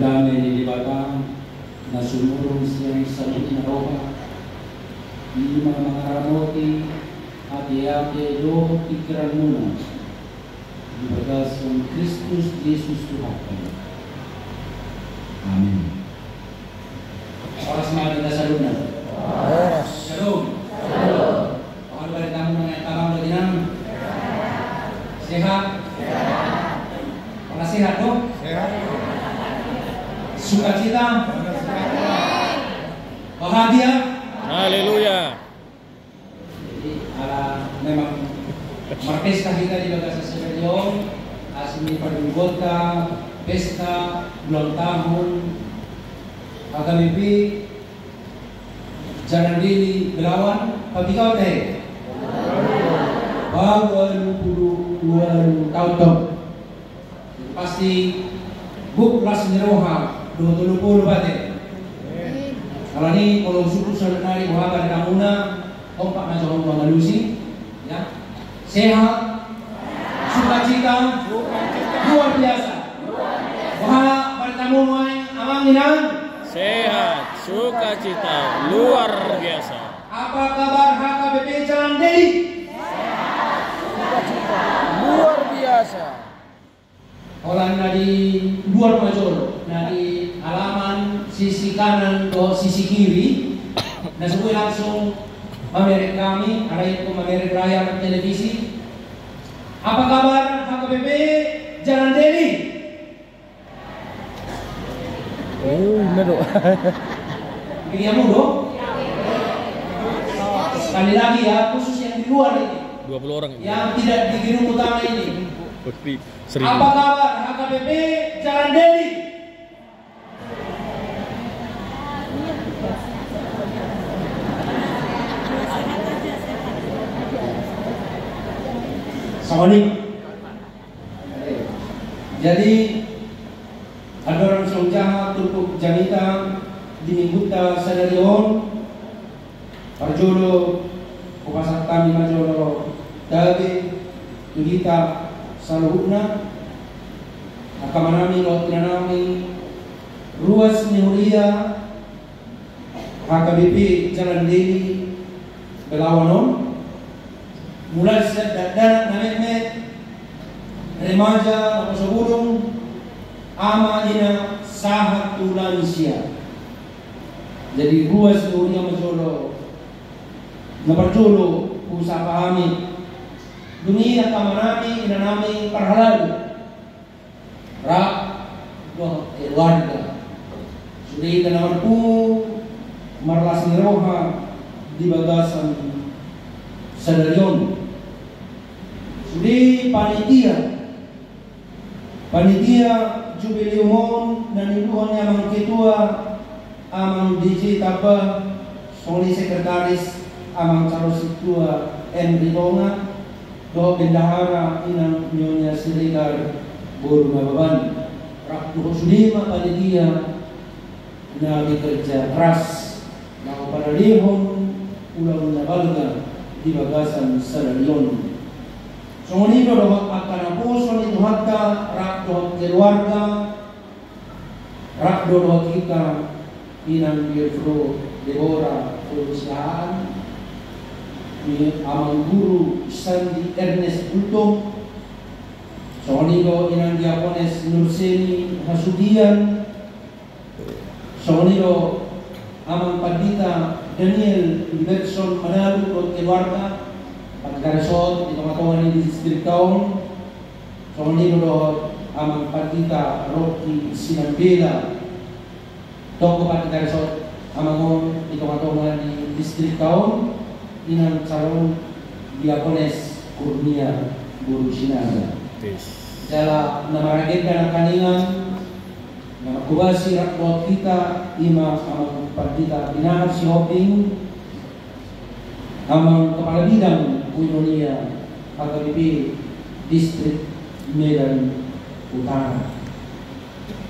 damay ni Batang na sumurong siyang sabit na roha, di mga ramoti at iyake do pikiran muna, di bagas ng Kristus Jesus Tuhan. Amin. Para sa mga nagkasalunan. Shalom. Shalom. Pakalabalit namin mga tamang laginang. Sehat. Para sehat, no? Sehat. Sukacita. Bahagia. Haleluya. Jadi, memang Martes kita di bagas sa Sibelyon, asli perdugota, pesta, ulang tahun, HKBP, Jalan Dili, Belawan, pagikaw tayo. Bago 22 tahun. Pasti buk las niroha, 20 bate. Kalau ini kalau suku saudari muhabat kamuna, kompak na jauh mengalusi, ya. Sehat, sukacita, luar biasa. Wah, bertemu amang inang. Sehat, sukacita, luar biasa. Apa kabar HKBP Jalan Deli? Sukacita, luar biasa. Orang dari luar Majolo, dari halaman sisi kanan ke sisi kiri, nah semua langsung mamerek kami, ada itu mamerek raya televisi. Apa kabar HKBP Jalan Deli? Meru. Pilih dong. Sekali lagi ya, khusus yang di luar ini. 20 orang ini. Yang tidak di gedung utama ini. Seribu. Apa kabar HKBP Jalan Deli? Assalamualaikum. Jadi ada orang sonjaha tutup janita di mingguta sadarion parjolo kupasat kami majolo dagi tudita saluhuna akamanami lo tinanami ruas nihuria HKBP Jalan Deli Belawanon mulai dan namet remaja atau sebelum ama ina sahat tulansia. Jadi ruas dunia majolo naparjolo usaha pahami dunia kamanami inanami parhalal rak warga sudah tanamku marlas niroha di bagasan sadarion sudah panitia jubiliumon dan iluhon amang ketua amang DJ Tabah soli sekretaris amang calon ketua Henry Bonga do bendahara inang nyonya Siregar Boru Mababan rakduh sulima panitia na bekerja keras na panalihon ulang nabalga di bagasan sadarion. Songonito dohot akan puso ni Tuhanka rak dohot keluarga rak dohot kita inang Pietro Deborah perusahaan ni amang guru Sandi Ernest Ultong songonito inang Diakones Nurseni Hasudian songonito amang Pandita Daniel Iverson Manalu dohot keluarga Pagkaresot, di teman-teman di distrik Taong songonito dohot amang Pandita Rocky Sinambela toko pagkaresot amang di teman-teman di distrik Taong inang calon Diakones Kurnia Guru Sinaga jala namaragitan ang kaningan na makubasi rakwat kita ima amang Pandita Binahar si Hoping amang kepala bidang Unonia HKBP Distrik Medan Utara.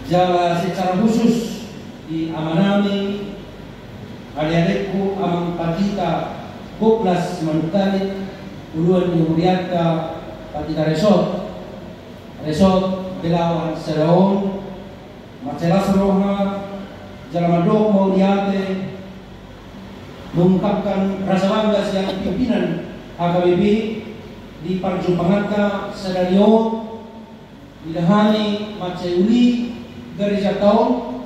Jala secara khusus di amanami adik-adikku amang Pandita Buklas Manutalit Uluan Yuriatka Pandita Resort Belawan Seraon Macelas roha Jalamadok mau diate mengungkapkan rasa bangga siang pimpinan HKBP di Parjupangata Sadario Didahani Maceuli Gereja Tahun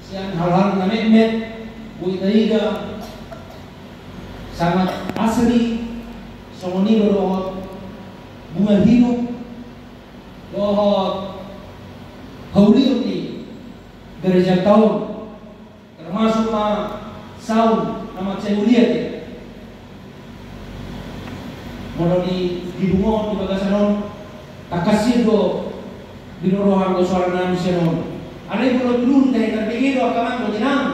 siang hal-hal na mehmet buitaiga sangat asli songonilo dohot bunga hidup dohot hauliut di Gereja Tahun termasuk saum nama ceuliat ya mau di bungon di bagasanon takasih do binorohan do suara misionon ada yang perlu dulu dari terbigi do akaman do tinang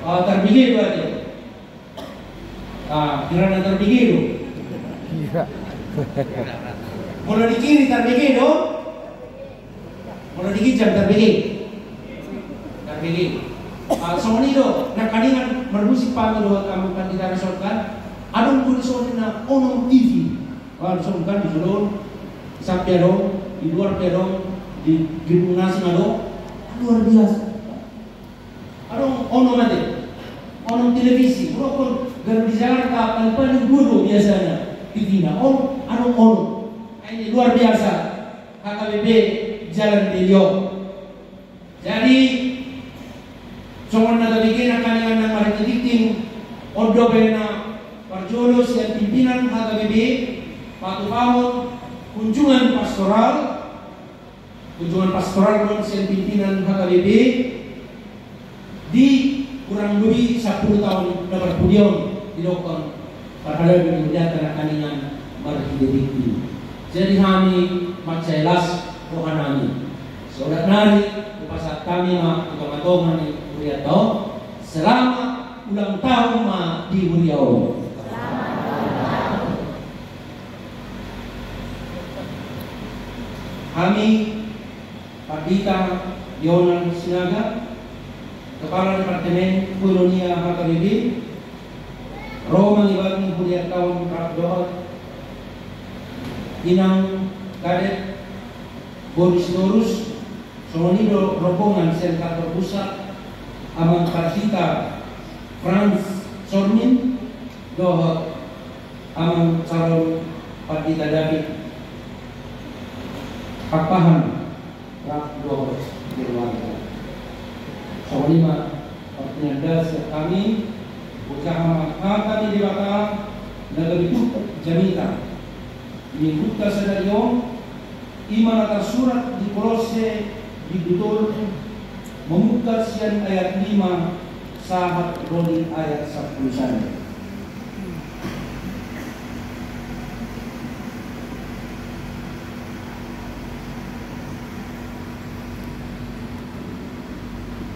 terbigi do aja kira terbigi do mau di kiri terbigi do mau di kijang terbigi Somonido na kaningan merbusik pangalo kamu kan kita resolkan adong kulisonin na onom TV resolkan di sulon isang piadong di luar piadong di gimnasi nado luar biasa adong onom ade onom televisi rokon gar di Jakarta paling dulu biasanya TV na adong onom ini luar biasa HKBP Jalan Beliau jadi Songon na bikin akan yang nang marititing odo bena parjolos yang pimpinan HKBP patu pamon kunjungan pastoral don yang pimpinan HKBP di kurang lebih 10 tahun dapat pudion dilakukan padahal kemudian akan marititing jadi kami macelas rohanani saudara nari pasat kami kematongan Uriah tahu selama ulang tahun di Uriah. Kami Pardita Yonan Sinaga Kepala Departemen Kolonia HKBP Roma Ibang Uriah tahun Dohot Inang Kadet Boris Dorus Somonido rombongan Sentrator Pusat Amang Partita Franz Sormin Dohot Amang Calon Partita David Papahan Rak Dohot Dirwanda Somonima Partita kami Ucaha kami di Batam Nagabitut Jamita Mingguta Sadario Iman atas surat di Kolose di Butor membuka sian ayat 5 sahabat Rodi ayat 10 sana.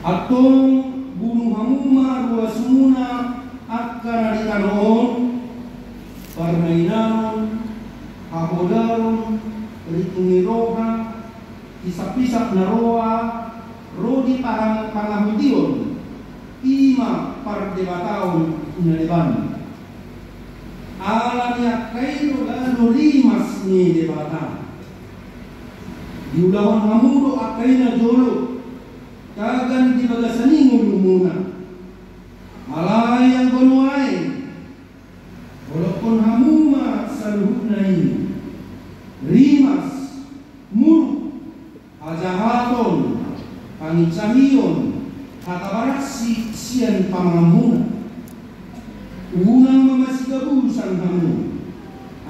Atong bunuh hamuma ruas sumuna akan aditanon permainan hamodaron ritungiroha Pisak-pisak naroa Rodi pangahudion Ima pardebataon unaleban Alamnya kaino lalu limas ni debatan Diulawan hamudo akaina jolo Kagan di bagasaningo lumuna Malay ang gonuay Walaupun hamuma saluhut na ini Rimas Muruk Ajahaton Pangicahion Hatabarasi sian pamangamuna Unang mamasigabusan hamu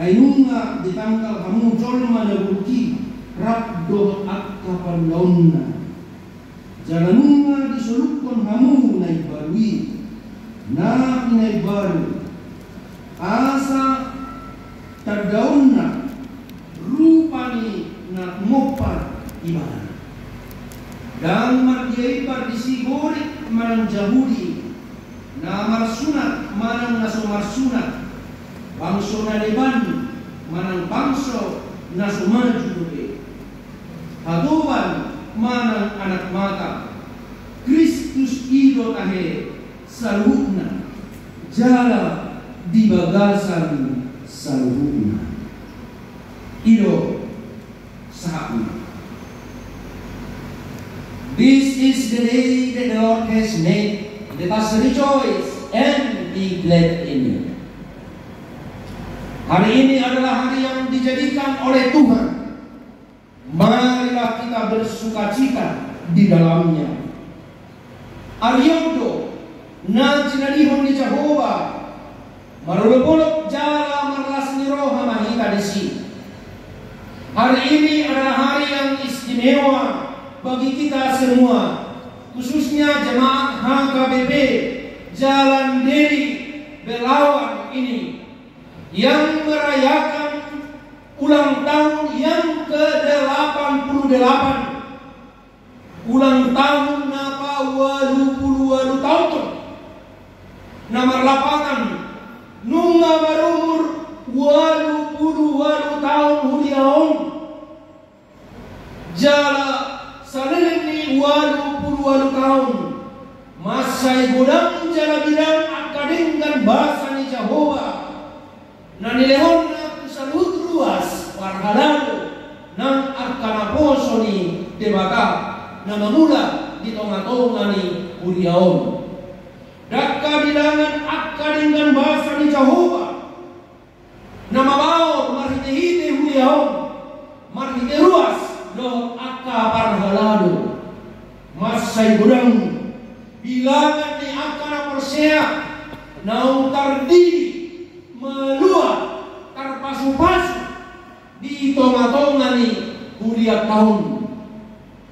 Ainunga ditangkal hamu jolma na buki Rabdo at kapanlauna Jalanunga disulukon hamu na ibarwi Na inaibaru Asa tadauna Rupani na mopar ibadah dan marjaibar disigorik marang Jahudi na marsunat marang nasumar sunat bangso na deban marang bangso na sumaju haduan marang anak mata Kristus ido tahe saluhna jala di bagasan saluhna ido sahapna This is the day that the Lord has made. Let us rejoice and be glad in it. Hari ini adalah hari yang dijadikan oleh Tuhan. Marilah kita bersukacita di dalamnya. Aryodo na jinadihon ni Jehovah marulupulok jala marlas ni roha mahita di sini. Hari ini adalah hari yang istimewa bagi kita semua, khususnya jemaat HKBP Jalan Deri Belawan ini yang merayakan ulang tahun yang ke-88. Ulang tahun napa walu tahun. Nomor 8 nunga barumur walu tahun huliaon. Jala salini walu tahun. Masai godang jala bidang akadenggan bahasa ni Jehovah. Nanilehon na kusalut ruas warhalado nang arkana poso ni debaka na mamula di tonga-tonga ni Uriaon. Dakka bilangan akadenggan bahasa ni Jehovah na mabaw marhite-hite Uriaon marhite ruas do akka parhalado masay gudang bilangan ni akana persea na tardidi meluap terpasu-pasu di tonga-tonga ni kuliah tahun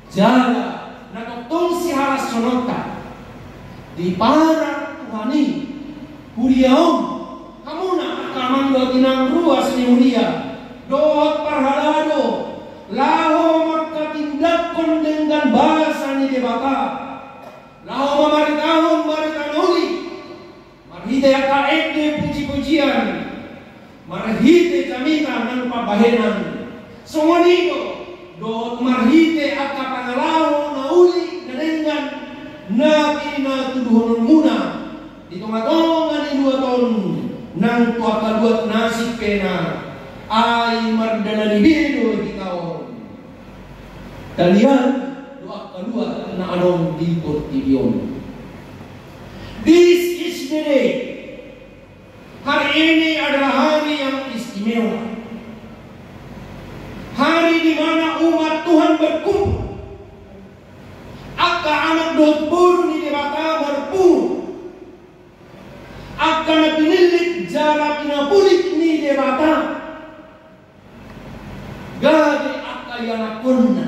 jala nakotong si haras sonota di para tuhani kuliah kamu na akamang do tinang ruas ni ulia doot parhalado laho makatindakon dengan bahasa ni debaka laho mamaritahon maritanuli marhite akaede puji-pujian marhite kamita ng pabahenan sumonigo do marhite aka pangalaw na uli na dengan na pinatuduhon muna dito matongan ni 2 ton ng tuakaluat nasib pena ay mardana ni bido ikaw kalian doa kaluat na anong dipot tibiyon. This is the day. Hari ini adalah hari yang istimewa. Hari di mana umat Tuhan berkumpul. Aka anak dotbur ni debata berpuluh. Aka na pinilit jala pinapulit ni debata. Gade aka yanakonna.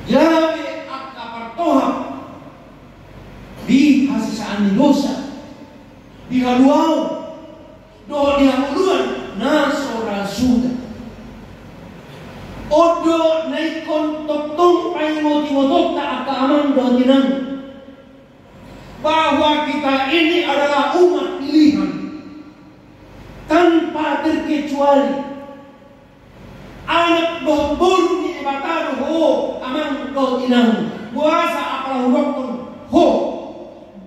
Gade aka partohap. Di hasisaan ni dosa. Di haluau do di hamuluan nasora suda odo naikon totong paimoti-motot ta akamang do tinang bahwa kita ini adalah umat pilihan tanpa terkecuali anak dombor ni bataro ho amang do tinang kuasa apalah dokter ho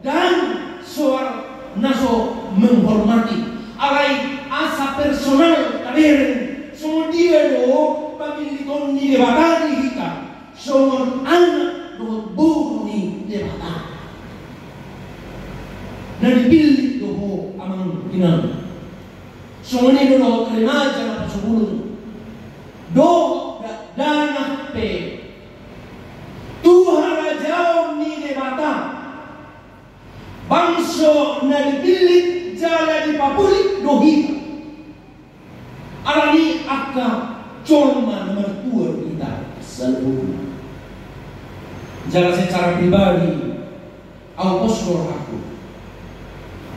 dan suara naso menghormati alai asa personal kalian semua dia do pamiliton ni debatari kita semua anak do burni debata na dipilih do ho amang kinang semua ni do remaja na pasubulun do dana pe Tuhan rajau ni debata bangso na dipilih jala di papulik dohita alani akka colma nomor 2 kita seluruh jala secara pribadi au postor aku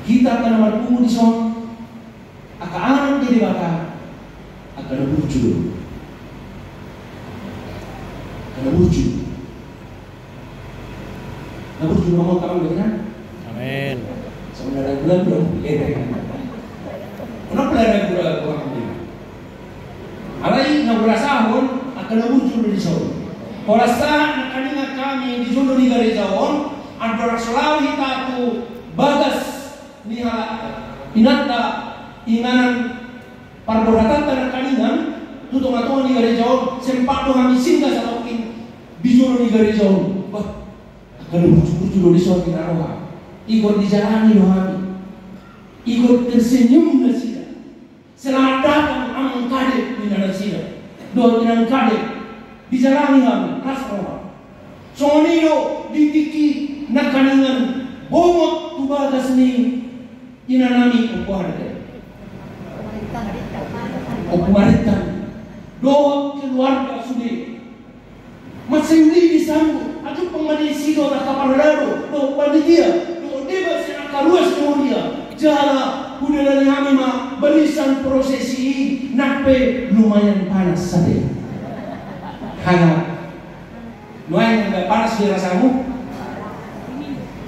kita kan nomor 2 di son akka anak di debata akka buju kana buju na buju ngomong kamu dengan Amin. Sebenarnya bulan belum kenapa ada bulan kurang ini? Alai nabura sahon akan muncul di sahon. Polasa nakaninga kami di jodoh di garis sahon antara selalu kita tu bagas niha inata inganan parboratan tanah kaningan tutong atong di garis sahon sempat tu kami singgah sa tokin bijo Ijoro di gereja bah kalau bucu-bucu di suatu naroha Igor dijalani rohani Igor tersenyum na sila selamat datang ang kadek di nana sila doon tinang kadek dijalani kami rasa roha songonino ditiki na kaningan bomot tubagas ni inanami upuarte upumaritan doon keluarga sudi masayuli di sambu aduh pengmadisido na kaparado doon panitia doon diba siya nakaruas na ulia jala udara ni kami balisan prosesi nape lumayan panas saja hangat lumayan agak panas dirasamu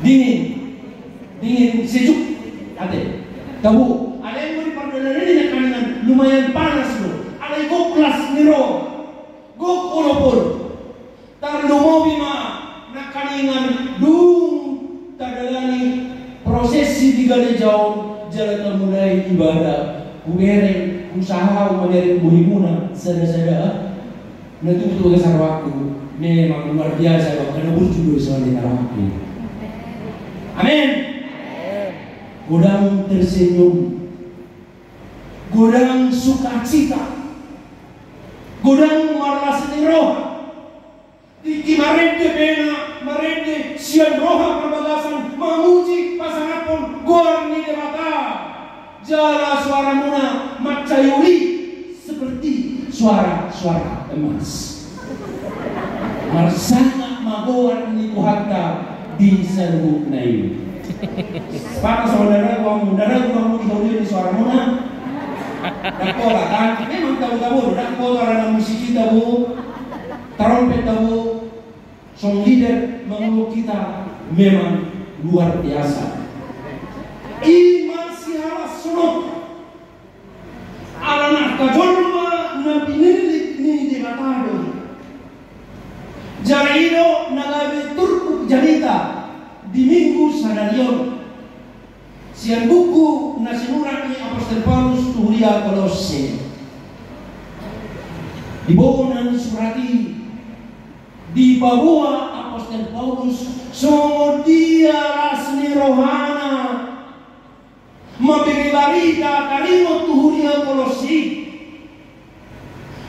dingin sejuk ade tahu ada yang beri perjalanan ini kanan lumayan panas loh ada yang kelas niro gok olopor tar lumobi nak kaningan dung tadalani prosesi di gereja jalan mulai ibadah kubereng usaha kubereng bulimuna sada-sada nanti betul kesar waktu memang luar biasa karena berjudul soal terapi. Amin. Godang tersenyum, godang sukacita, godang marlas ni roh. Di marende pena, marende sian roha perbagasan memuji pasangan pun gor ni dewata. Jala suara muna macayuli seperti suara emas. Marsana magor ni kuhata di serbuk nayu. Para saudara kamu di suara muna. Dakola kan, memang tahu dakola orang musik kita bu. Trompet tahu, song leader mengeluk kita memang luar biasa. Iman sihala sunok, anak kajolma nabi ni debatado. Jaraino nagabe turku janita di minggu sadarion. Siang buku nasinura ni Apostol Paulus tuhuria Kolose. Di bawah surati di bawah Apostol Paulus so dia rasni rohana mabigi barita kalimo tuhuria Kolosi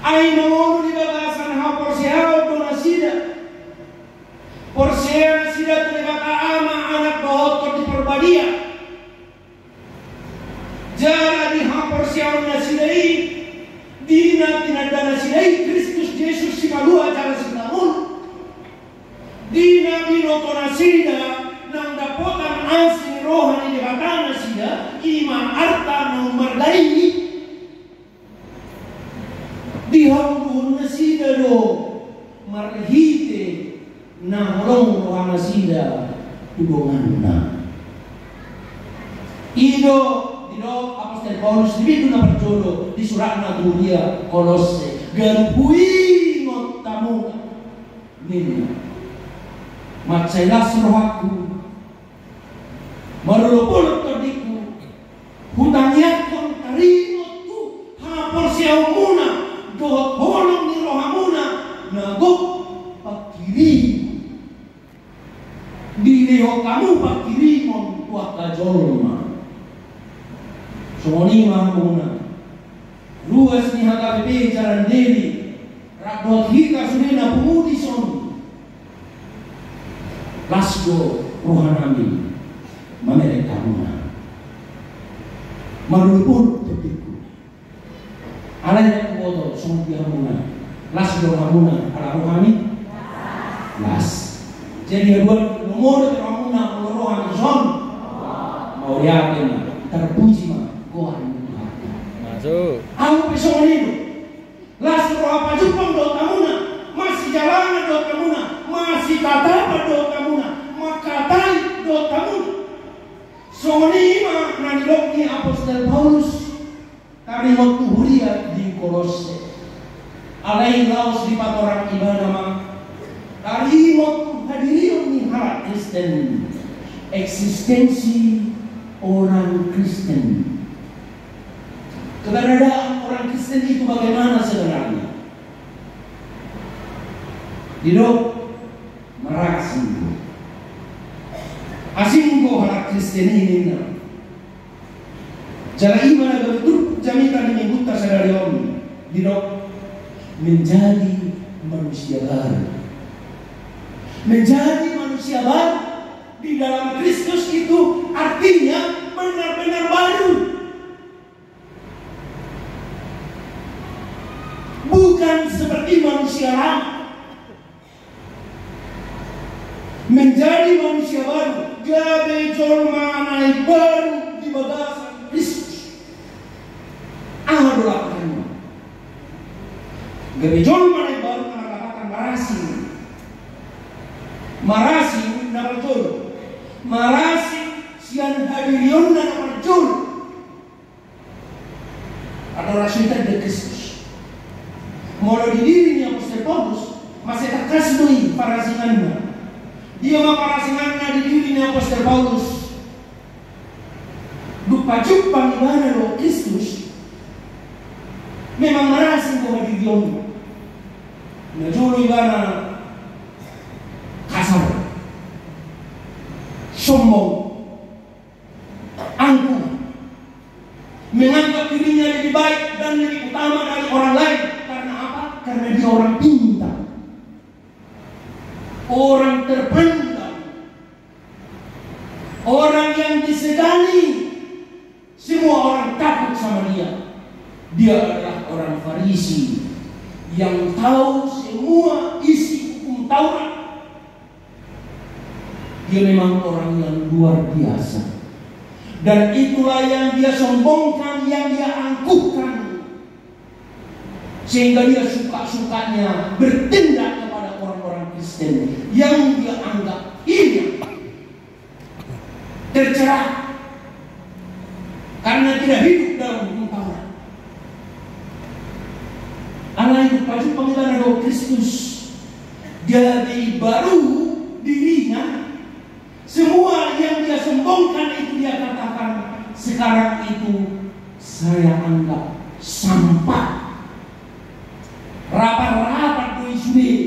ay mamono di bagasan ha porseao donasida porsea sida tulibata ama anak bahot di perbadia jara di ha porseao nasidai dina tinadana sidai Kristus Yesus si kalua jara sinamun dina binotona sida nang dapotan ansing rohani di batana sida ima arta nang mardaini di hambun na sida do marhite na holong rohana sida tudonganna ido Apostol Paulus di na perjodo di surat na tulia Kolose garpui ngot tamu nini Matsailas rohaku marulupulot tadiku hutangiyakon tarimotku hapor siyaw muna dohot bolong ni rohamuna nagok pagkiri diliho kamu pagkirimon kuah kajolma songonima muna luas ni hakabe jalan deli rakdot hika sunena pumudi son Lasgo rohanami mamereka muna marulupun tetiku alanya kuboto sumpiha muna lasgo rohamuna ala rohami las jadi dua nomor rohamuna rohami son mau yakin terpuji mah gohan Tuhan masuk aku besok ini lasgo apa jupang do kamuna masih jalan do kamuna masih kata do kamuna makatai do kamuna soni ma nanilok ni Apostol Paulus kami waktu huria di Kolose alai laos di patoran ibadah ma kali waktu hadirion ni hara Kristen eksistensi orang Kristen keberadaan orang Kristen itu bagaimana sebenarnya Didok Kristen ini. Jala iman agar turut jamikan menyebut sadari om dirok menjadi manusia baru. Menjadi manusia baru di dalam Kristus itu artinya benar-benar baru. Bukan seperti manusia lama. Menjadi manusia baru, jadi jolma naik baru di bagasan Kristus. Adalah penerima. Jadi jolma naik baru mengatakan marasi. Marasi nama jol. Marasi sian hadirion nama jol. Adalah rasulkan de Kristus. Mulai di dirinya Apostol Paulus masih terkasih parasingannya. Dia maparasingannya di dirinya Apostol Paulus. Dupa jumpa ibana lo Kristus. Memang marasin bahwa di diomnya. Najulu ibana kasar, sombong, angkuh, menganggap dirinya lebih baik dan lebih utama dari orang lain. Karena apa? Karena dia orang pintar, orang terpandang, orang yang disegani. Semua orang takut sama dia. Dia adalah orang Farisi yang tahu semua isi hukum Taurat. Dia memang orang yang luar biasa. Dan itulah yang dia sombongkan, yang dia angkuhkan. Sehingga dia suka-sukanya bertindak kepada orang-orang Kristen yang dia anggap hina, tercerah, karena tidak hidup dalam hukum Taurat. Allah itu pasti pengetahuan roh Kristus. Jadi baru dirinya. Semua yang dia sombongkan itu dia katakan sekarang itu saya anggap sampah. Rapat-rapat tuh sudah.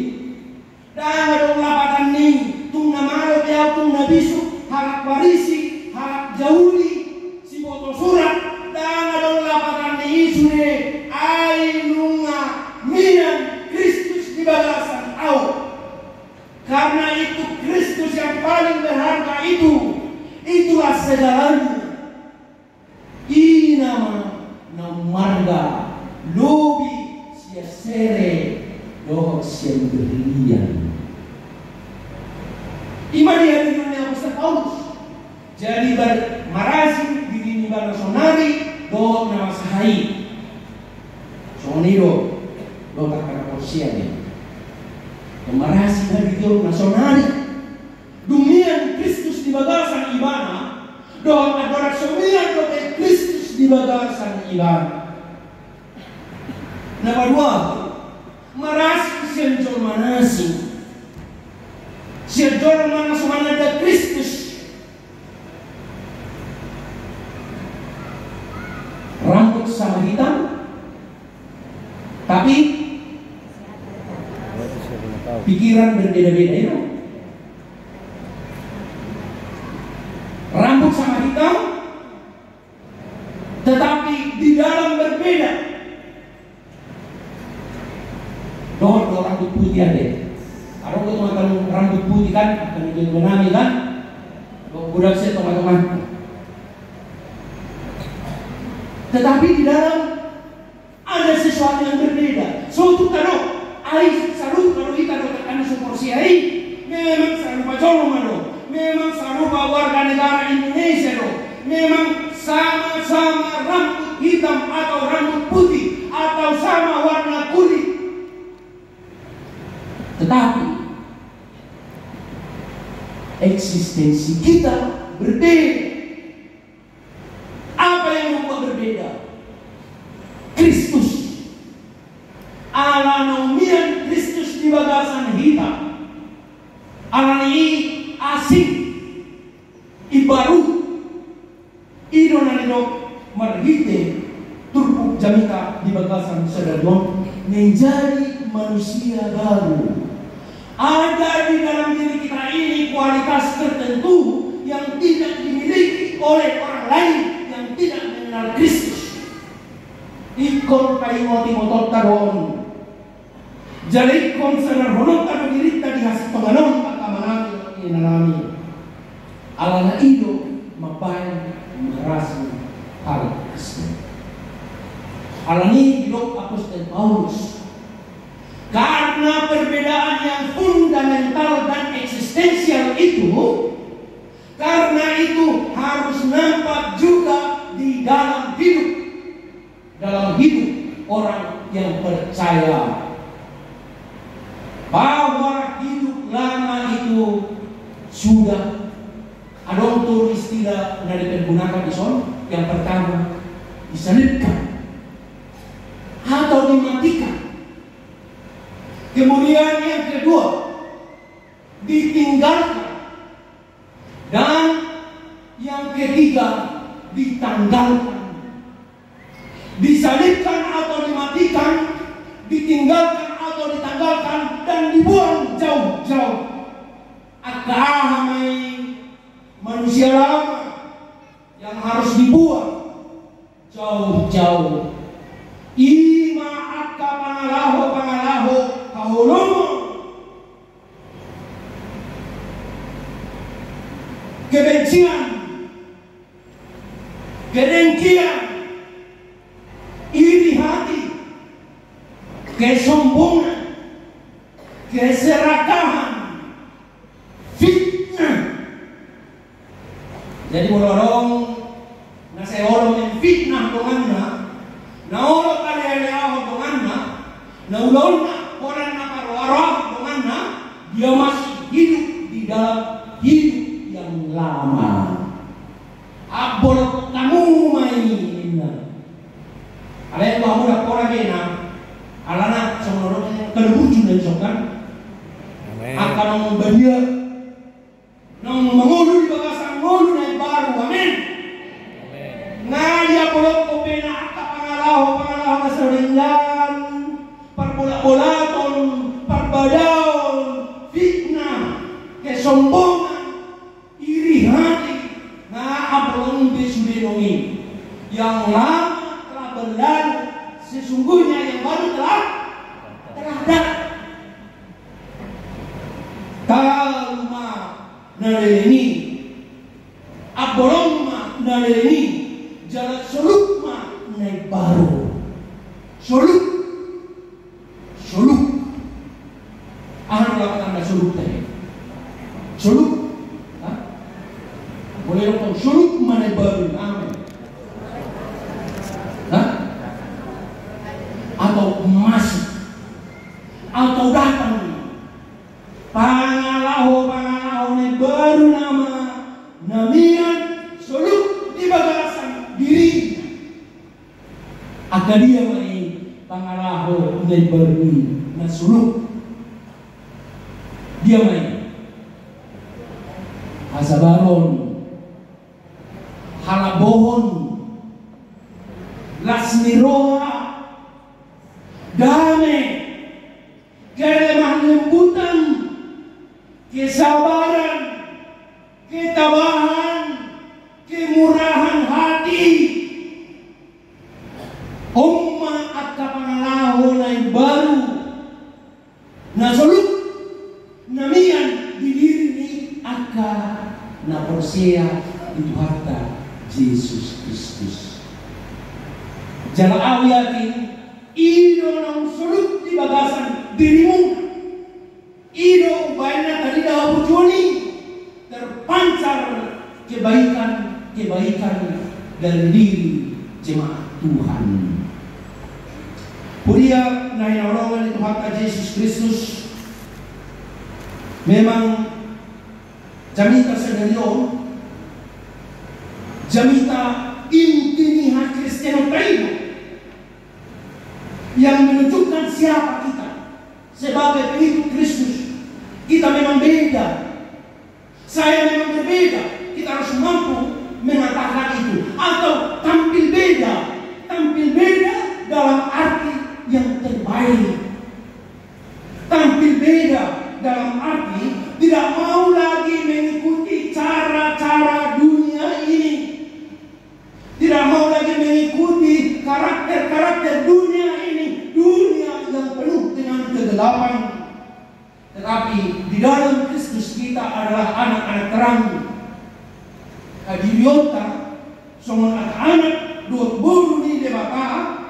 Dan ada lapatan nih, tung nama lo dia tung nabisu, harap warisi, harap jauhi, si botol surat. Dan ada lapatan nih sudah. Ainunga minan Kristus di balasan au. Karena itu Kristus yang paling berharga itu. Itulah segalanya. Ini nama marga lobi sia sere doh sia berlian. Iman di hari dunia Apostol Paulus. Jadi marasi diri nimbang sonari doh nama sahai. Soniro doh takkan porsianya. Marasi dari Dios nasional. Dunia Kristus di bagasan ibana. Doa adorasionia doa Kristus di bagasan ibana. Nomor dua, marasi sianjol manasi. Sianjol manas manada Kristus. Rambut sama hitam, tapi pikiran berbeda-beda itu. Rambut sama hitam, tetapi di dalam berbeda. Doa rambut putih ada. Ada teman-teman rambut putih kan akan menjadi menami kan? Budak saya teman-teman. Tetapi di dalam ada sesuatu yang berbeda. Suatu taruh. Ai saru kalau kita dokter suporsi ai memang sarupa colong ado, memang sarupa warga negara Indonesia do, memang sama-sama rambut hitam atau rambut putih atau sama warna kulit. Tetapi eksistensi kita berbeda. Apa yang membuat berbeda? Kristus. Alanomian Kristus di bagasan hitam. Alani asing. Ibaru. Idonanino marhite. Turpuk jamita di bagasan sadadon. Menjadi manusia baru. Ada di dalam diri kita ini kualitas tertentu yang tidak dimiliki dimiliki oleh orang lain yang tidak mengenal Kristus. Ikon kalimoti motor taron. Jadi ikon sanar honok kado dirita dihasih penganon akamanami inanami. Alana ido mapain merasa hal Kristus. Alani hidup Apostol Paulus. Karena perbedaan yang fundamental dan eksistensial itu, karena itu harus nampak juga di dalam hidup orang yang percaya bahwa hidup lama itu sudah ada istilah yang digunakan di son. Yang pertama disalibkan atau dimatikan. Kemudian yang kedua ditinggalkan, dan yang ketiga ditanggalkan. Disalibkan atau dimatikan, ditinggalkan atau ditanggalkan, dan dibuang jauh-jauh. Akamai manusia lama yang harus dibuang jauh-jauh. Ima akka pangalaho kaholomo. Kebencian, kedengkian, iri hati, kesombongan, keserakahan, fitnah. Jadi orang nasi orang yang fitnah donganna, na orang kalian donganna, na ulona orang nakarwara donganna, dia masih hidup di dalam hidup yang lama. Abol kamu main. Alay kamu dah orang kena, alana semuanya kelucu dan sokan. Akan membadia, nang mengulu di bagasan mulu naik baru, amin. Ngadia polok kopena akka pangalaho keseringgan, perbola-bolaton, perbadaon, fitnah, kesombongan, iri hati, abron besudenongi. Yang lama telah berlalu, sesungguhnya yang baru telah datang. Kalma naleni, abolongma naleni, jalan solukma naik baru. Soluk. Ahal melakukan anda soluk tadi. Soluk, boleh lakukan soluk mana baru, amin. Atau masuk, atau datang. Pangalaho ni baru nama namian soluk di bagasan diri. Agar dia mai pangalaho ni baru na soluk. Dia mai asabaron, halabohon, lasmiroha, damai, kelemah lembutan, kesabaran, ketabahan, kemurahan hati. Umma akka pangalaho na baru na soluk namian di diri ni akka na persia itu harta Yesus Kristus. Jala awiatin ido nang soluk di bagasan dirimu. Ido banyak tadi dah berjuali terpancar kebaikan dari diri jemaat Tuhan. Puria nahi nolongan itu harta Yesus Kristus. Memang jamita sendirian, jamita inti hak Kristen Ukraina yang menunjukkan siapa kita sebagai pengikut Kristus. Kita memang beda. Saya memang berbeda. Kita harus mampu mengatakan itu. Atau tampil beda. Tampil beda dalam arti yang terbaik. Tampil beda dalam arti tidak mau lagi mengikuti cara-cara dunia adalah anak-anak terang. Adiota semua anak-anak dua buru ni de bapa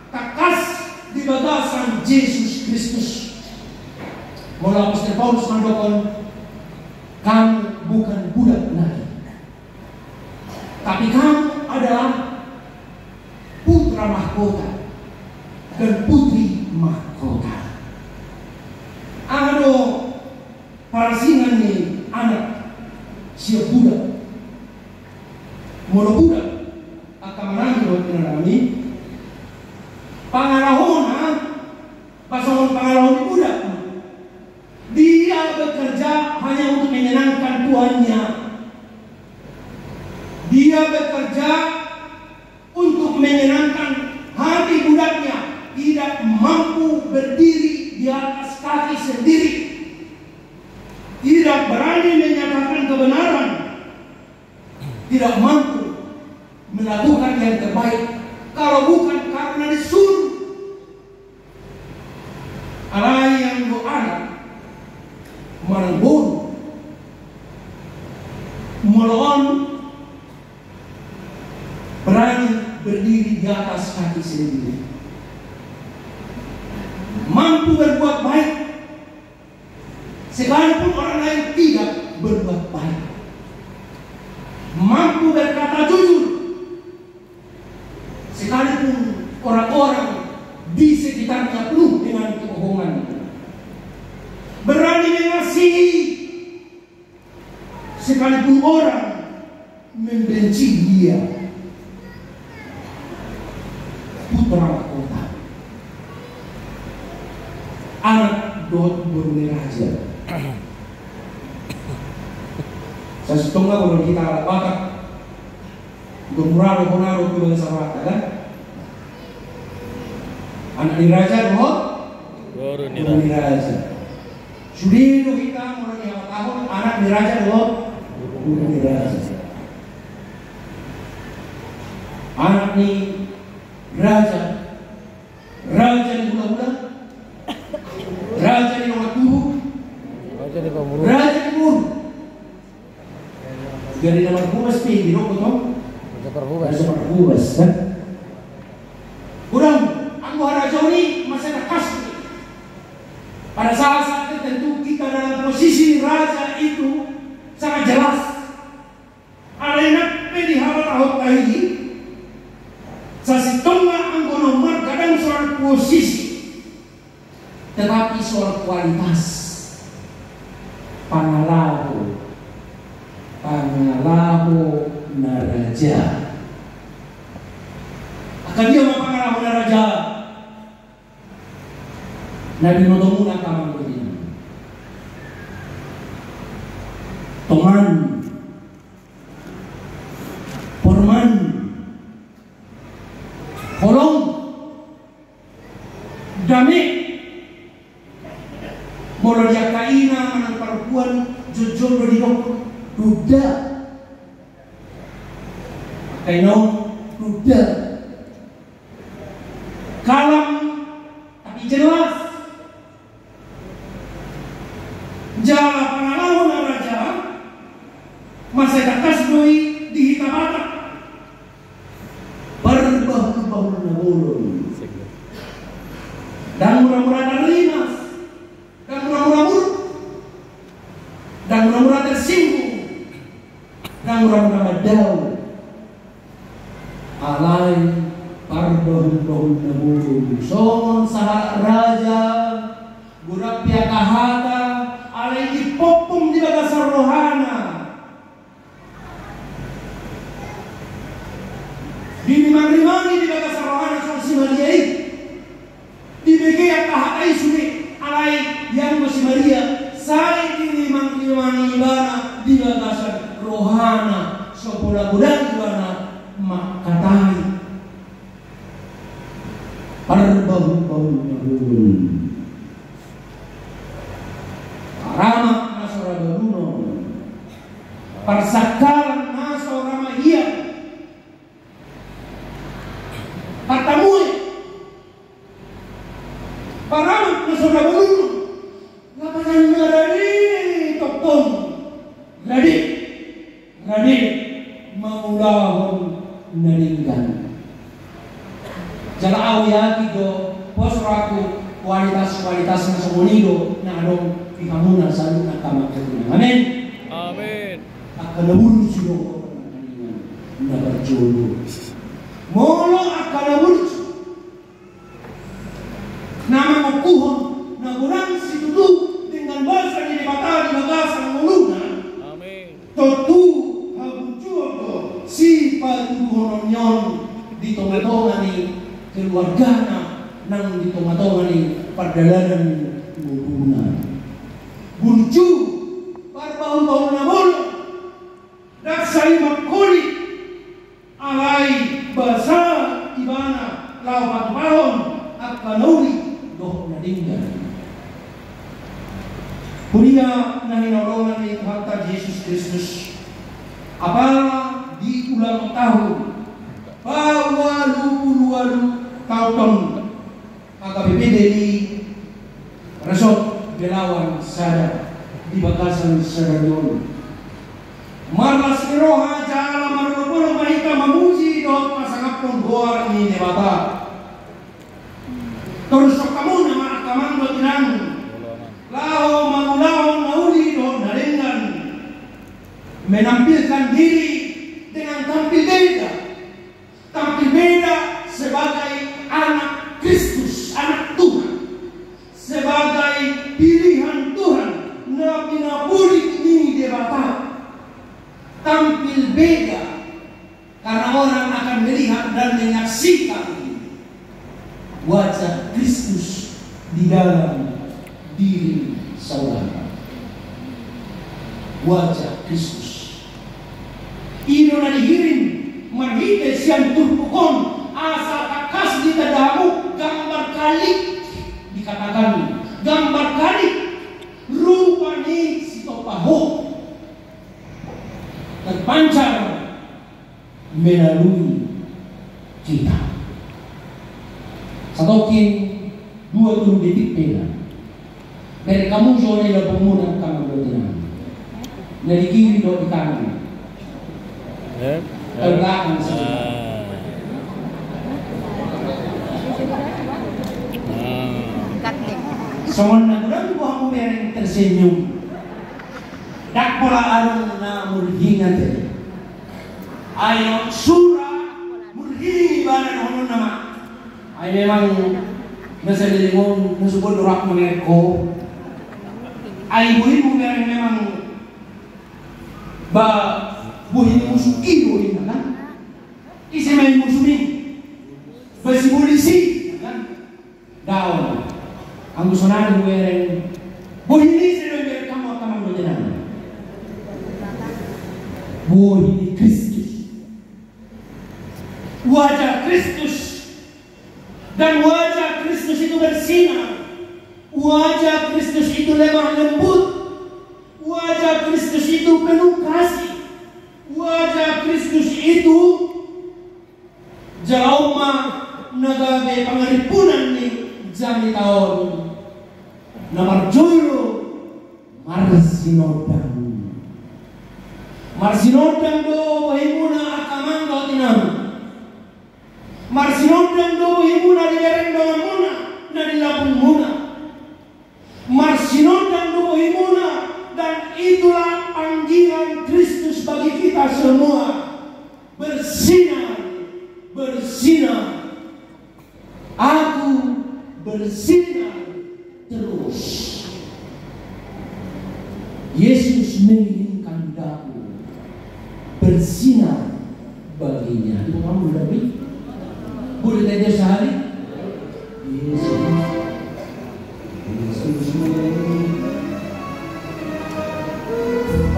takas di bagasan Yesus Kristus. Mula Apostol Paulus mendokon, kamu bukan budak lagi, tapi kamu adalah putra mahkota dan putri mahkota. Ano parasingan ni anak siap budak. Mula budak akan menanggung kami pangalahona pasangan pangalahon budak. Dia bekerja hanya untuk menyenangkan tuannya. Dia bekerja untuk menyenangkan hati budaknya. Tidak mampu berdiri di atas kaki sendiri. Tidak berani menyatakan kebenaran. Tidak mampu melakukan yang terbaik kalau bukan karena disuruh. Alai yang doa merenggul melawan berani berdiri di atas kaki sendiri, mampu berbuat baik sekalipun orang lain tidak berbuat baik, mampu berkata jujur sekalipun orang-orang di sekitarnya penuh dengan kebohongan, berani mengasihi sekalipun orang membenci dia. Putra mahkota, anak dot beruni raja. Saya setengah kalau kita ada bakat bermurah-murah ke bangsa rata kan? Anak di raja dot beruni raja. Sudah kita mulai 5 tahun anak di raja dot beruni raja. Anak ni raja di bulan-bulan, raja di nomor 7, raja di buru. Dari nomor 2 di nomor perhubas kan? Kurang, aku raja ini masih takas. Pada saat tertentu kita dalam posisi raja itu sangat jelas. Ada yang di hal-hal ini. Sasitonga ang nomor kadang soal posisi, tetapi soal kualitas. Pangalahu na raja. Akan dia pangalahu na raja. Nabi nodomuna kamang begini. Teman, porman, holong, dami, mulai dia kaina manang perempuan jujur dari duda, kainong duda, kalam tapi jelas, jala pengalaman raja, masa takas doi di hitamata. Dan murah-murah terlimas, dan murah-murah muruk, dan murah-murah tersinggung, dan murah-murah madau. Alai parbahun-bahun nabulun son sahara raja burak piakahata alai dipopung di bagasar rohana di limang-limangi di bagasar rohana son si Maria di begia kahatai suni alai yang masih Maria sai di limang-limangi ibana di bagasar rohana sopola-bulan ibana makatai parbahun-bahun nabulun Rama nasora baruno parsakaran nasora mahia patamui paramat nasora baruno lapanan ngarani tokton Awi do posraku kualitas na sumonido na anong ikamuna sa na kamakatunan. Amen. Amen. Akan nawurus yung kaningan na berjolo. Molo akan nawurus na makukuha na kurang situdu dengan bahasa di bata di bagasa ng muluna. Amen. Totu habujuo si patuhonon yon dito matongan ni keluarga nang dito matongan ni perdalanan muluna. Bunju parbahu-bahu na bolo daksay makuli alay basa ibana lawan palon at kanuri doh na dinggan. Kuliah na hinauronan ni Tuhan Yesus Kristus apala di ulang tahun pawalu tahun agak berbeda di resort Belawan sada di bakasan Sarayon. Marlas roha jala marupul mahika mamuji dot pasangapun goar ini nebata. Terus kamu nama akaman dot tinang. Lao mangulahon nauli dot narengan. Menampilkan diri dengan tampil beda. Tampil beda sebagai anak Kristus, anak Tuhan. Sebagai pilihan Tuhan. Nabi Nabulik ini debata. Tampil beda karena orang akan melihat dan menyaksikan wajah Kristus di dalam diri saudara. Wajah Kristus. Ino na dihirin marhites yang turpukon asal kakas di tadamu gambar kalik dikatakan gambar kalik rupa ni si topaho terpancar melalui kita. Satokin 20 detik pena. Dari kamu zona yang pemuda kamu berjalan. Dari kiri do di kanan. Terbelakang saja. Soalnya kurang buah mereng tersenyum. Dak pola arung na murhingan tadi. Ayo surah murhingi banan hono nama. Ayo memang nasa dilingon nasubod urak mengerko. Ayo buhin mo memang ba buhin musuh iyo ini kan. Isi main musuh ini. Basi polisi kan. Daun. Ang gusto natin mereng buhin ini sila kamu akan menjadi buah Kristus, wajah Kristus, dan wajah Kristus itu bersinar, wajah Kristus itu lemah lembut, wajah Kristus itu penuh kasih, wajah Kristus itu jauh nagabe pangaripunan ni jami tahun nomor jolo marsinodang. Marsinodang do himuna akamang do tinam. Marsinodang do himuna di dereng do muna na di labung muna. Marsinodang do himuna dan itulah panggilan Kristus bagi kita semua. Bersinar, bersinar. Aku bersinar terus. Yesus menginginkan daku bersinar baginya. Itu kamu udah beli? Boleh tanya sehari? Yesus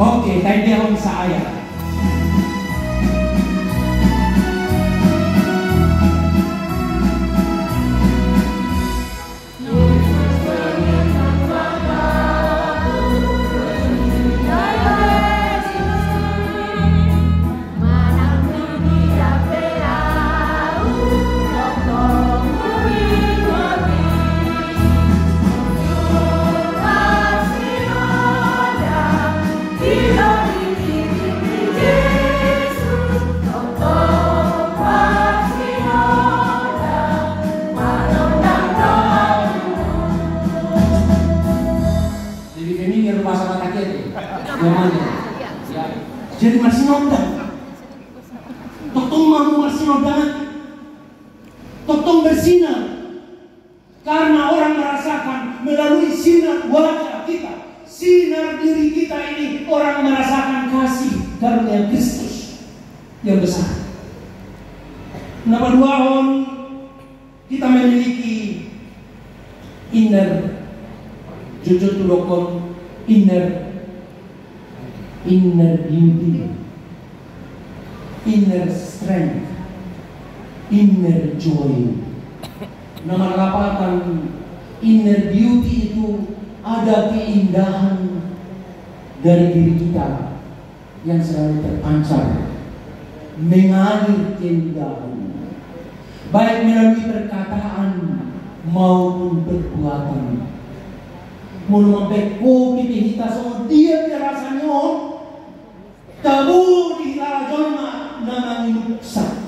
Oke, tanya orang saya. Thank you. Yang mana? Ya. Jadi masih nonton. Totong mau masih nonton. Totong bersinar. Karena orang merasakan melalui sinar wajah kita, sinar diri kita ini, orang merasakan kasih karunia Kristus yang besar. Nomor 2, kita memiliki inner, jujur tulokon, inner beauty, inner strength, inner joy. Nomor 8, inner beauty itu ada keindahan dari diri kita yang selalu terpancar, mengalir keindahan, baik melalui perkataan maupun perbuatan. Mulu mempeko pipi kita semua dia rasanya tabu di jolma nama minuksa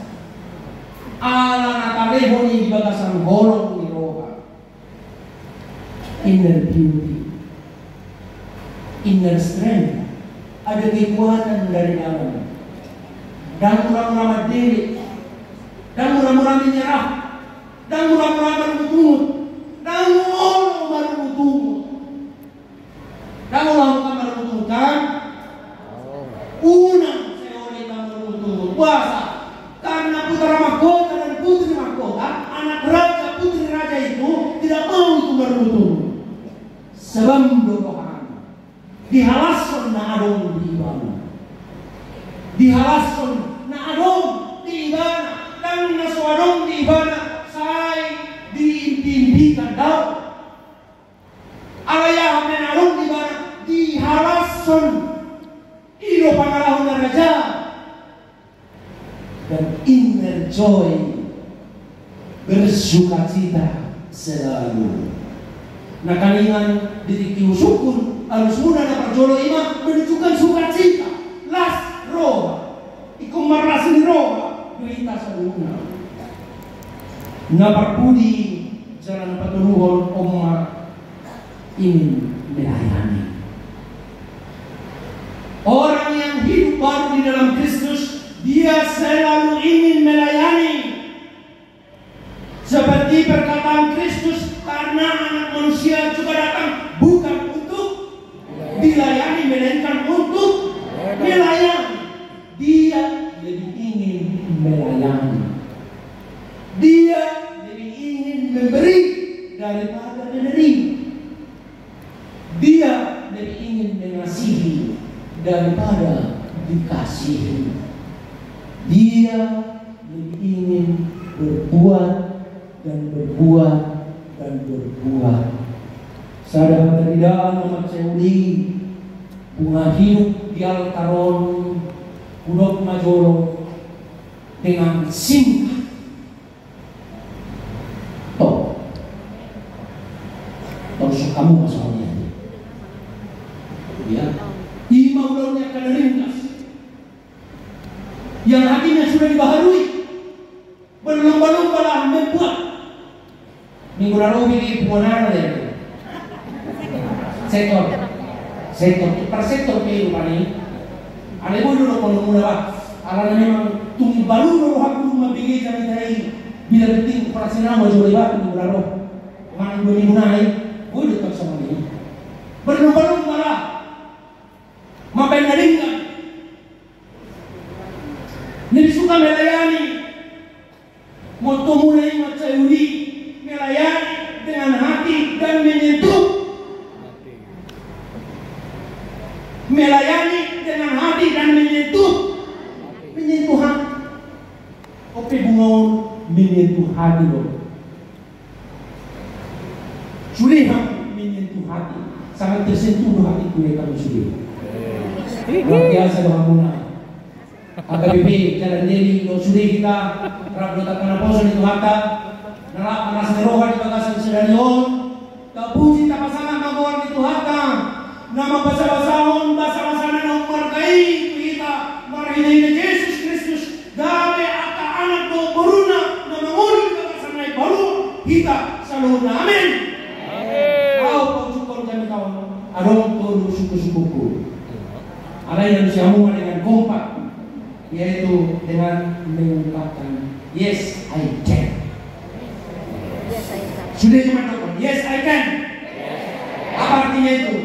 ala nakaleho ni bagasan golong ni roha. Inner beauty, inner strength, ada kekuatan dari dalam. Dan murah-murah diri, dan murah-murah menyerah, dan murah-murah bermutung, dan murah-murah bermutung, dan murah-murah bermutung kan? Unang seorang yang bermutung puasa karena putra mahkota dan putri mahkota, anak raja putri raja itu tidak mau itu bermutung. Sebab dorongan dihalaskan na adong di ibana, dihalaskan na adong di ibana, dan na suadong di ibana say diimpikan daw alaya men adong di ibana dihalaskan ilo pangalahon na raja. Dan inner joy, bersukacita selalu. Nah kalingan ditikiu syukur alus muda na parjolo ima menunjukkan sukacita las roha ikum marlasin roha duita saduna na parpudi jalan paturuhon omma ingin melayani. Orang yang hidup baru di dalam Kristus, dia selalu ingin melayani. Seperti perkataan Kristus, karena anak manusia juga datang bukan untuk dilayani, melainkan untuk melayani. Dia lebih ingin melayani. Dia lebih ingin memberi daripada menerima. Dia lebih ingin mengasihi daripada dikasihi. Dia lebih ingin berbuat dan berbuat dan berbuat. Sadar tidak amat seuli bunga hidup di altaron kudok majolo dengan singkat. Terus kamu masalahnya ya, ima ulangnya akan ringkas yang hatinya sudah dibaharui, berlomba-lomba membuat. Minggu lalu ini pembuatan ya, sektor per sektor kehidupan ini. Ada pun dulu kalau mula, ala memang tunggu baru dulu aku membeli jami dari bila penting operasional mau jual minggu lalu. Mana 2 minggu naik, boleh tetap sama ini. Berlomba-lomba lah, mampir naringkan. Nabi suka melayani, mau mulai macam ini. Melayani dengan hati dan menyentuh. Melayani dengan hati dan menyentuh. Menyentuh hati. Oke bungaun menyentuh hati loh. Sudah menyentuh hati. Sangat tersentuh hati kuliah kamu sudah. Luar biasa doang muna. AKBP jalan diri lo sudah kita rabu takkan apa itu hata. Nalak manas neroha di bagasan sedanion. Tapuji tak pasangan magawar di Tuhata. Nama basa-basahon basa-basana na umarkai kita marahinahin na Jesus Kristus. Dami ata anak do boruna na manguli bagasan na baru kita selalu amin. Amin. Kau pagsyukon kami kawan. Adong todo suku-sukuku. Ada yang siamu dengan kompak, yaitu dengan mengungkapkan yes I can. Sudah cuma dokter, yes I can. Apa artinya itu?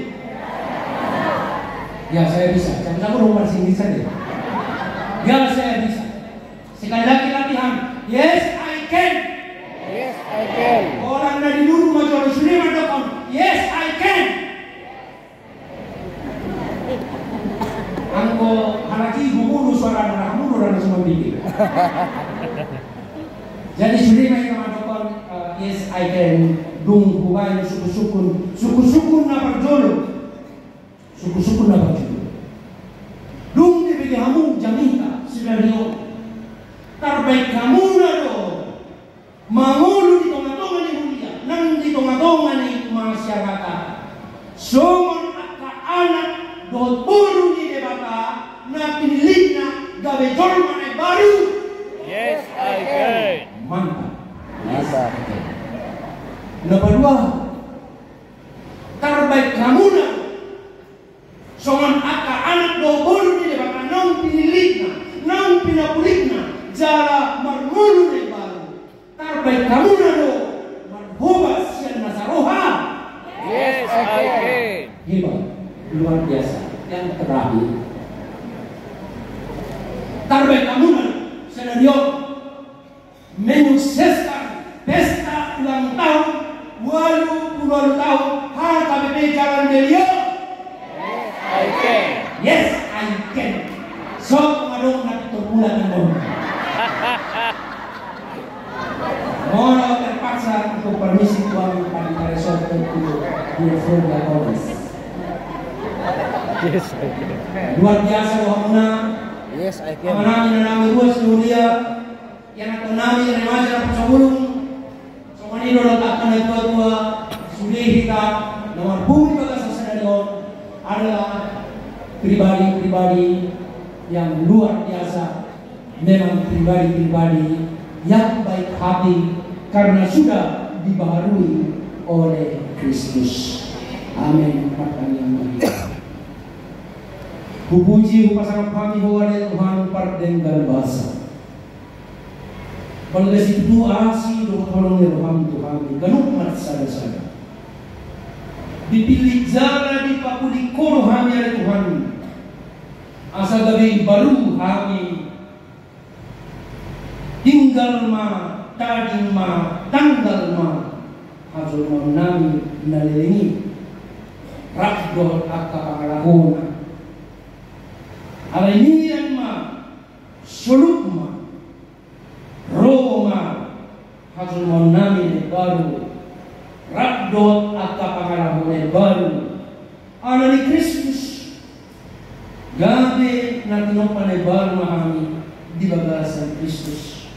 Ya saya bisa. Jangan aku nomor sini saja. Ya saya bisa. Sekali lagi latihan. Yes I can. Yes, I can. Orang dari dulu macam sudah dokter. Yes I can. Angko halaki bumulu suara anak mulu dan semua bikin. Jadi sudah main sama dokter. Yes I can. Dung bukan suku-suku na berjolo. Suku-suku na berjolo. Dung dibagi kamu jamita silario. Terbaik kamu na do. Mangulu di tengah-tengah ni hulia, nang di tengah-tengah ni masyarakat. Somon akka anak do buru ni debata na pinilit na gawe jolma na baru. Yes, I can. Mantap. Mantap. Nomor dua, terbaik kamu na soman akka anak do bolu ni baka nang pinilitna nang pinapulitna jala marmulu ni baru terbaik kamu na do marhubas sian nasaroha. Yes, I can. Hebat, luar biasa. Yang terakhir, terbaik kamu na senario menyukseskan pesta ulang tahun 80 tahun HKBP Jalan Delia. Yes, I can. Yes, I can. So, madong terbulan dong. Mohon terpaksa untuk permisi tuan pada resort itu di Florida College. Yes, I can. Luar biasa wahana. Yes, I can. Menami nami ruas dunia yang aku nami remaja dan pesawulung. Ini letakkan yang tua-tua sudah hitam nomor bumi bagas sesenarion adalah pribadi-pribadi yang luar biasa, memang pribadi-pribadi yang baik hati karena sudah dibaharui oleh Kristus. Amin. Puji pasangan kami oleh Tuhan pardenggal bahasa. Balas itu asi doa tolong ya Tuhan ganuk mat sada-sada. Dipilih jala di pakuli koro kami oleh Tuhan. Asa gabi baru kami tinggal ma tading ma tanggal ma hazul ma nami nalilingi rakdol akka pangalahona alinian ma suluk ma Roma hasil monami baru rakdot akka pangalahon baru ala ni Kristus gabe na tinopan baru mahami di bagasan Kristus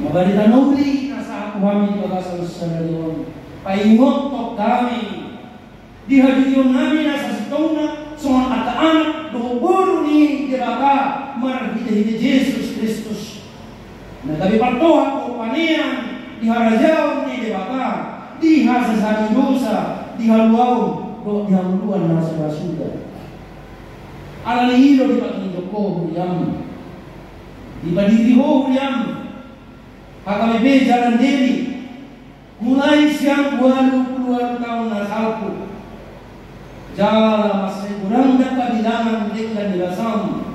mabalita nobli nasa ako kami di bagasan sa naliyon paingotok kami di hadiyon namin nasa sitong na suman anak dohoboro ni di baga marhide-hide Jesus Kristus na kami partohan o panian di harajaw ni debaka di hasasani dosa di haluaw do di hamluan na sa basuda ala ni hilo di pakindo ko huyam di padiri ho huyam hakamibe jalan deli mulai siyang 20 tahun na salpo jala masay kurang na kabilangan deklan nila sam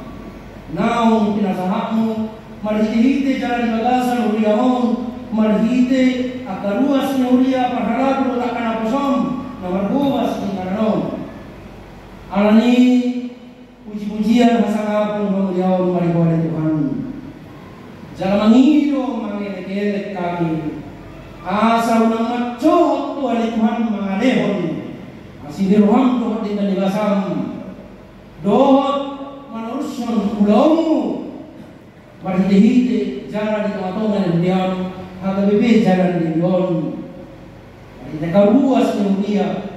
naong pinasahakmo marhite jalan bagasan uria mon marhite akaruas ni uria parharap lo takkan aposom nomor buas ni kananon alani puji-pujian hasangapun memuliakan maribuana Tuhan jalan mangiro mangelek-elek kami asa unang matcohot tu ali Tuhan mangalehon masih diruham dohot di kanibasam dohot manurusyon ulaumu marhite-hite jalan di tengah-tengah dan diam HKBP jalan di Yon di nakaruas ng dia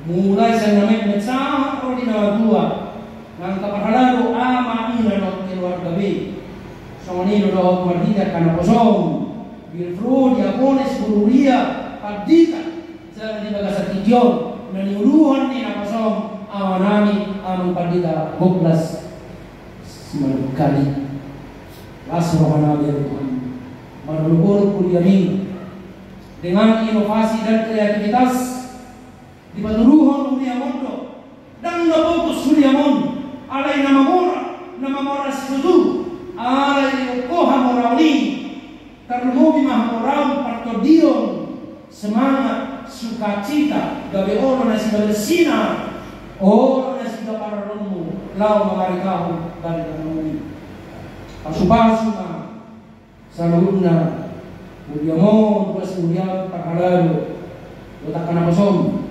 mulai sa namin nagsama ko di nawadua ng kapahalaro ama ina no kiluar gabi so manilo do marhita kanaposong bilfru diakones bururia pagdita jalan di bagasat Tidyon naniuluhan ni naposong amanami amang pandita Boklas Simanukali. Laso rohanabi ya Tuhan. Marulupur kuliamin dengan inovasi dan kreativitas di paturuhon Uliamondo dan nabokus Uliamon alay nama mora sesuatu alay koha morauni terlubi mahmorau partodion semangat sukacita gabe oro nasi bersina oro nasi para romu lau mengarikahu dari kanuni pasu-pasu salurna Uliamon plus Uliam pakalalu otak kana kosong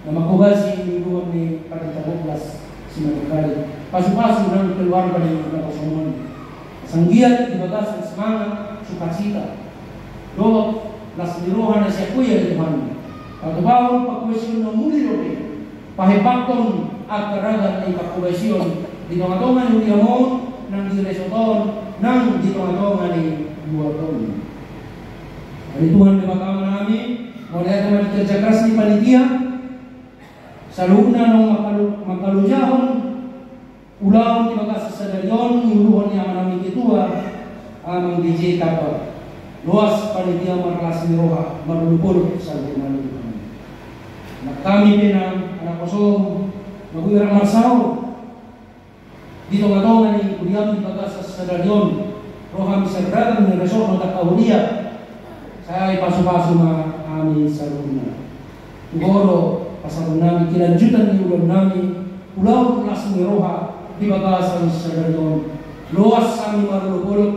nama kubasi minuman ni Pandita Boklas Simanukali pasu-pasu dan keluarga dari kana kosongan sanggiat di bagasan semangat sukacita doa las dirohan na siya kuya di Tuhan atau bawang pagkuwesyon ng muli rote pahipakton at karagan ay pagkuwesyon di tungatongan ni Uliamon ng diresoton ng di tungatongan ni Buaton. Hari Tuhan dimakam namin, mulai kami kerja keras di panitia, saluna ng makalujahon, ulang di bagas sa sadarion, uluhan niya manaming itua, amang DJ Tapa, luas panitia markas ni Roha, marulupur sa luna ni Tuhan. Kami pinang anak kosong, maguyarang marsaw, dito nga tongan ni Uliam di bagas sa sadarion, Roha misagrada ng resort ng Takaulia, saya ay pasu-pasu mga amin sa luna. Siguro, pasabon namin, kilanjutan ni ulam namin, ulaw kelas ni Roha, di bagasan sa dayon. Luas sa aming marulupulot,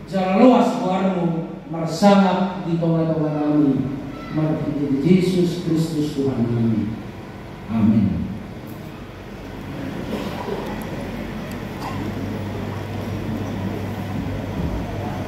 jala luas warmo, marsangap dito nga namin. Marapin ni Jesus Kristus Tuhan namin. Amen.